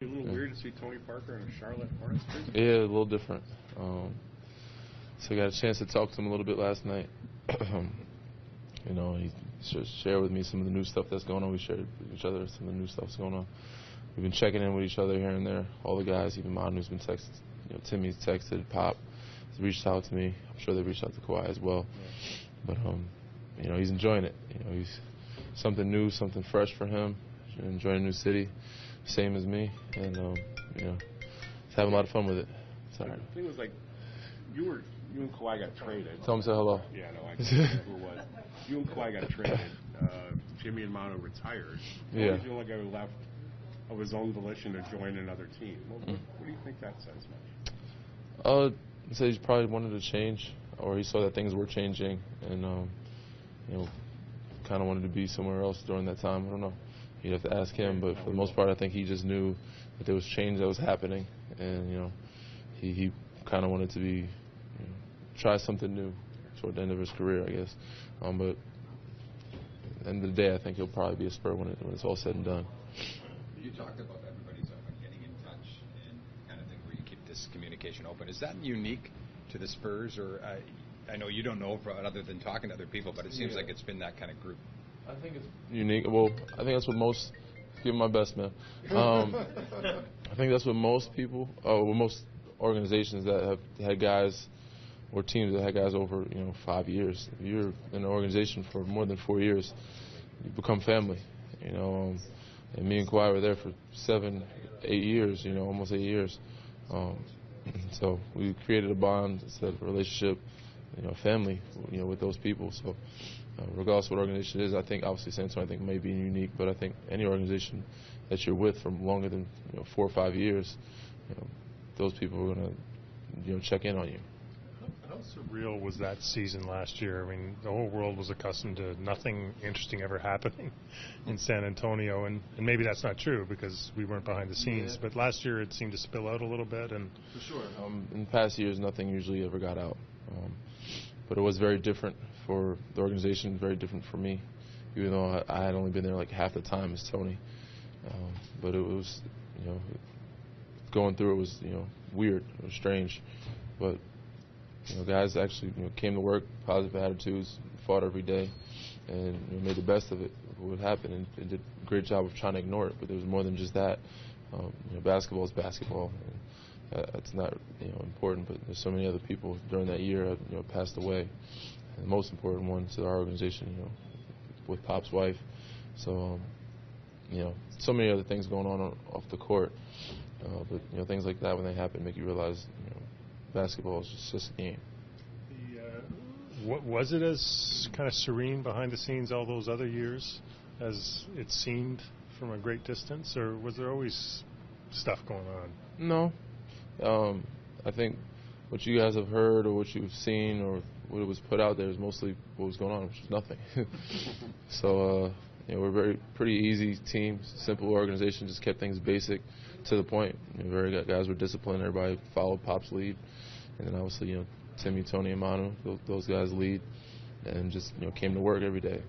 A little weird to see Tony Parker in a Charlotte Hornets jersey? Yeah, a little different. So I got a chance to talk to him a little bit last night. You know, he shared with me some of the new stuff that's going on. We shared with each other some of the new stuff that's going on. We've been checking in with each other here and there. All the guys, even Manu's been texted. You know, Timmy's texted. Pop has reached out to me. I'm sure they reached out to Kawhi as well. But you know, he's enjoying it. You know, he's something new, something fresh for him. Enjoying a new city, same as me, and you know, he's having a lot of fun with it. Sorry. The thing was, like, you and Kawhi got traded. Tell him to say hello. Yeah, no, I can't remember who it was. You and Kawhi got traded. Jimmy and Manu retired. Yeah. He's the only guy who left of his own volition to join another team. What do you think that says, much? He said he probably wanted to change, or he saw that things were changing, and you know, kind of wanted to be somewhere else during that time. I don't know. You'd have to ask him, but for the most part, I think he just knew that there was change that was happening, and you know, he kind of wanted to be, you know, try something new toward the end of his career, I guess. But at the end of the day, I think he'll probably be a Spur when it's all said and done. You talked about everybody's getting in touch and kind of thing where you keep this communication open. Is that unique to the Spurs, or I know you don't know other than talking to other people, but it seems like it's been that kind of group. I think it's unique. Well, I think that's what most. Give my best, man. I think that's what most people, most organizations that have had guys, or teams that had guys over 5 years. If you're in an organization for more than 4 years, you become family. You know, and me and Kawhi were there for 7, 8 years. You know, almost 8 years. So we created a bond, instead of a relationship, family, with those people. So. Regardless of what organization it is, I think obviously San Antonio may be unique, but I think any organization that you're with for longer than 4 or 5 years, those people are going to check in on you. How surreal was that season last year? I mean, the whole world was accustomed to nothing interesting ever happening in San Antonio, and maybe that's not true because we weren't behind the scenes. But last year it seemed to spill out a little bit, and for sure. In past years, nothing usually ever got out, but it was very different for the organization, very different for me, even though I had only been there like half the time as Tony. But it was, going through it was, weird, it was strange. But, guys actually, came to work, positive attitudes, fought every day, and made the best of it, what would happen, and did a great job of trying to ignore it. But there was more than just that. Basketball is basketball. And that's not, important, but there's so many other people during that year, passed away. And the most important one to our organization, with Pop's wife. So, so many other things going on off the court. But, things like that, when they happen, make you realize, basketball is just a game. Was it as kind of serene behind the scenes all those other years as it seemed from a great distance, or was there always stuff going on? No. I think what you guys have heard or what you've seen or what was put out there is mostly what was going on, which is nothing. So, we're a pretty easy team, simple organization, just kept things basic to the point. Guys were disciplined, everybody followed Pop's lead. And then obviously, Timmy, Tony, and Manu, those guys lead, and just, came to work every day,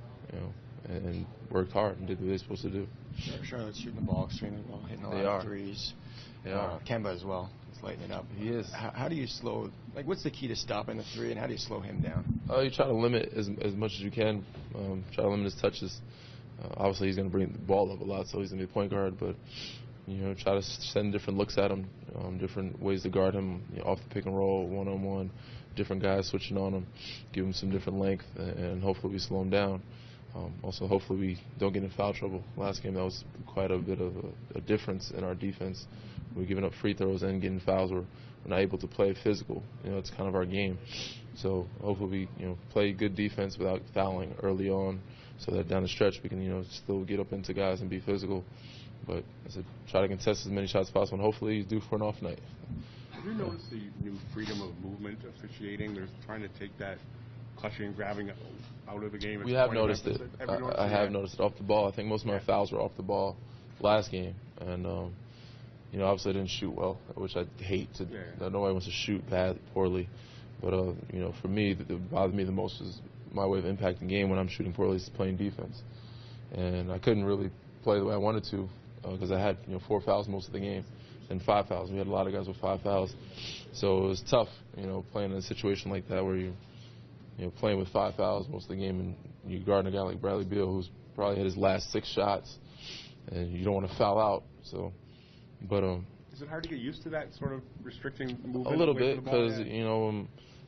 and worked hard and did what they were supposed to do. Charlotte's shooting the ball extremely well, hitting a lot of threes. They are. Kemba as well. Lighting it up. He is. How do you slow, what's the key to stopping the three, and how do you slow him down? You try to limit as much as you can. Try to limit his touches. Obviously, he's going to bring the ball up a lot, so he's going to be a point guard, but, try to send different looks at him, different ways to guard him, off the pick and roll, one-on-one, different guys switching on him, give him some different length, and hopefully we slow him down. Also, hopefully we don't get in foul trouble. Last game, that was quite a bit of a difference in our defense. We were giving up free throws and getting fouls. We're not able to play physical. It's kind of our game. So hopefully we, play good defense without fouling early on, so that down the stretch we can, still get up into guys and be physical. But I said, try to contest as many shots as possible, and hopefully he's due for an off night. Have you noticed the new freedom of movement officiating? They're trying to take that clutching and grabbing out of the game. We have noticed it. I have noticed it off the ball. I think most of my fouls were off the ball last game, and obviously I didn't shoot well, which I hate. Nobody wants to shoot poorly, but for me, what bothered me the most is my way of impacting game when I'm shooting poorly is playing defense, and I couldn't really play the way I wanted to because I had 4 fouls most of the game and 5 fouls. We had a lot of guys with 5 fouls, so it was tough, playing in a situation like that where you're playing with 5 fouls most of the game, and you guard a guy like Bradley Beal who's probably had his last 6 shots, and you don't want to foul out. So, but is it hard to get used to that sort of restricting movement? A little bit, because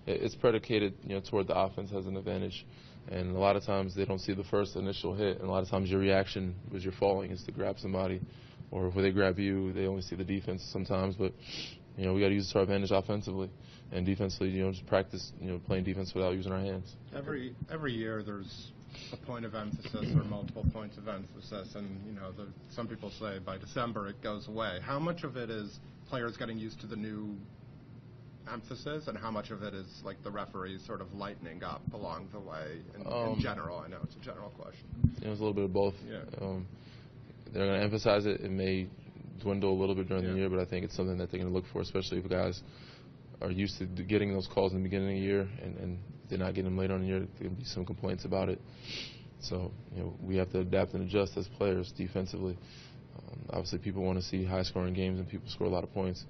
it's predicated toward the offense has an advantage, and a lot of times they don't see the first initial hit, and a lot of times your reaction as you're falling is to grab somebody, or if they grab you, they only see the defense sometimes. But we got to use it to our advantage offensively, and defensively, just practice playing defense without using our hands. Every year there's a point of emphasis or multiple points of emphasis, and some people say by December it goes away. How much of it is players getting used to the new emphasis, and how much of it is like the referees sort of lightening up along the way in general? I know it's a general question. It's a little bit of both. Yeah. They're going to emphasize it. It may dwindle a little bit during the year, but I think it's something that they're going to look for, especially if guys are used to getting those calls in the beginning of the year, and they're not getting them later on in the year. There's going to be some complaints about it. So, we have to adapt and adjust as players defensively. Obviously, people want to see high-scoring games and people score a lot of points.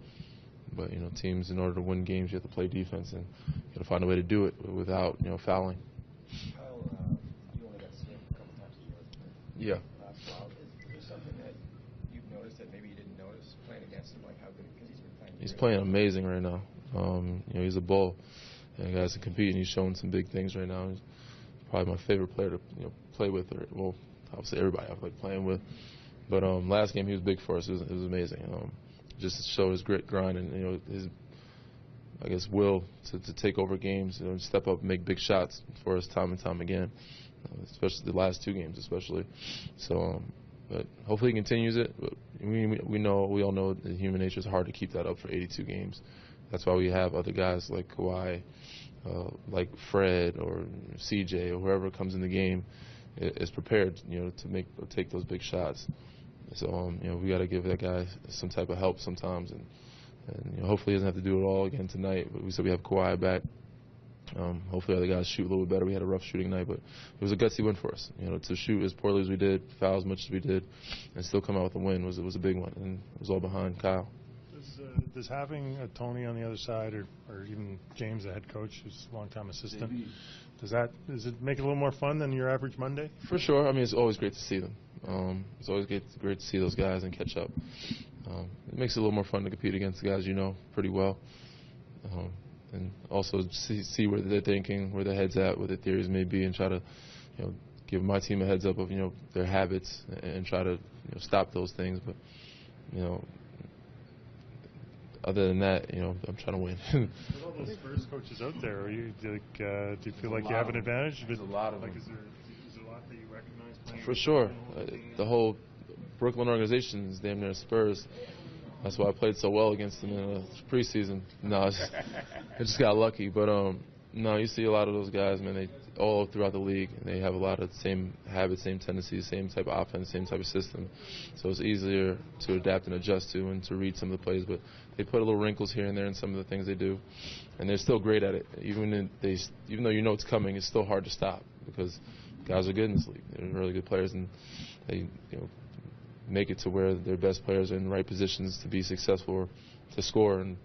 But, teams, in order to win games, you have to play defense, and you got to find a way to do it without, fouling. Kyle, you only got to see him a couple times a year. Yeah. Is there something that you've noticed that maybe you didn't notice playing against him, like how good, because he's been playing? He's playing amazing right now. He's a bull, and guys to compete, and he's showing some big things right now. He's probably my favorite player to play with, or obviously everybody I like playing with. But last game he was big for us. It was amazing. Just to show his grit, grind, and his, I guess, will to take over games, and step up and make big shots for us time and time again, especially the last 2 games, especially. So, but hopefully he continues it. But we all know that human nature is hard to keep that up for 82 games. That's why we have other guys like Kawhi, like Fred or CJ or whoever comes in the game is prepared, to take those big shots. So we got to give that guy some type of help sometimes, and hopefully he doesn't have to do it all again tonight. But we said we have Kawhi back. Hopefully other guys shoot a little bit better. We had a rough shooting night, but it was a gutsy win for us. To shoot as poorly as we did, foul as much as we did, and still come out with a win was a big one, and it was all behind Kyle. Does having a Tony on the other side, or even James, the head coach, who's a long-time assistant, does it make it a little more fun than your average Monday? For sure. I mean, it's always great to see them. It's always great to see those guys and catch up. It makes it a little more fun to compete against the guys pretty well, and also see where they're thinking, where their head's at, what their theories may be, and try to give my team a heads up of their habits and try to stop those things. But other than that, I'm trying to win. With all those Spurs coaches out there, do you feel like you have an advantage? There's a lot of them. Is there a lot that you recognize playing? For sure. The whole Brooklyn organization is damn near Spurs. That's why I played so well against them in the preseason. No, I just got lucky. But no, you see a lot of those guys, man. They all throughout the league. They have a lot of the same habits, same tendencies, same type of offense, same type of system. So it's easier to adapt and adjust to and to read some of the plays. But they put a little wrinkles here and there in some of the things they do, and they're still great at it. Even though it's coming, it's still hard to stop because guys are good in this league. They're really good players, and they make it to where their best players are in the right positions to be successful or to score. And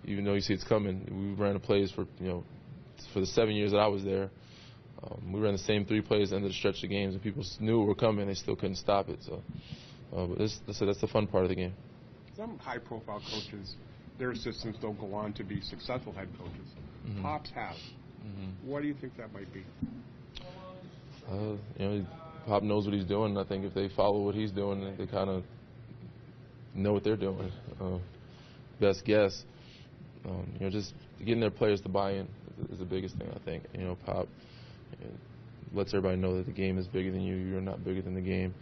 even though you see it's coming, we ran the plays for the 7 years that I was there. We ran the same 3 plays at the end of the stretch of games, and people knew we were coming. They still couldn't stop it. So, but that's the fun part of the game. Some high-profile coaches, their systems don't go on to be successful head coaches. Mm-hmm. Pops have. Mm-hmm. What do you think that might be? Pop knows what he's doing. I think if they follow what he's doing, they kind of know what they're doing. Best guess. Just getting their players to buy in is the biggest thing, I think. Pop lets everybody know that the game is bigger than you. You're not bigger than the game.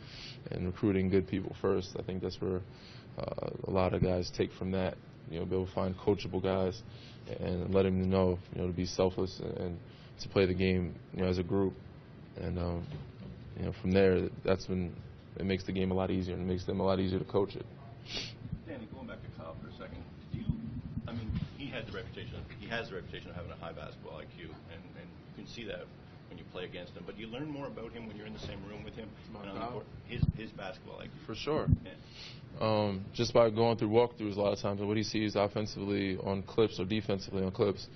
And recruiting good people first. I think that's where a lot of guys take from that. Be able to find coachable guys and let them know, to be selfless and to play the game, as a group. And, from there, that's when it makes the game a lot easier and it makes them a lot easier to coach it. Danny, going back to Kyle for a second, he has the reputation of having a high basketball IQ, and you can see that when you play against him, but you learn more about him when you're in the same room with him and on the court. His basketball IQ. For sure. Yeah. Just by going through walkthroughs a lot of times, and what he sees offensively on clips or defensively on clips,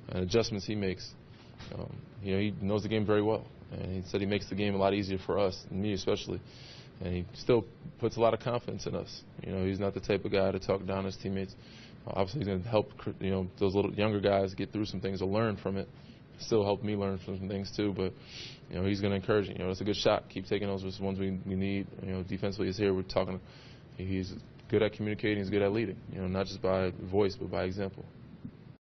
and adjustments he makes. He knows the game very well, and he said he makes the game a lot easier for us, and me especially. And he still puts a lot of confidence in us. He's not the type of guy to talk down his teammates. Obviously, he's going to help those little younger guys get through some things or learn from it. Still help me learn from some things too, but he's going to encourage you. It's a good shot. Keep taking those ones we need. Defensively, he's here. We're talking. He's good at communicating. He's good at leading. Not just by voice, but by example.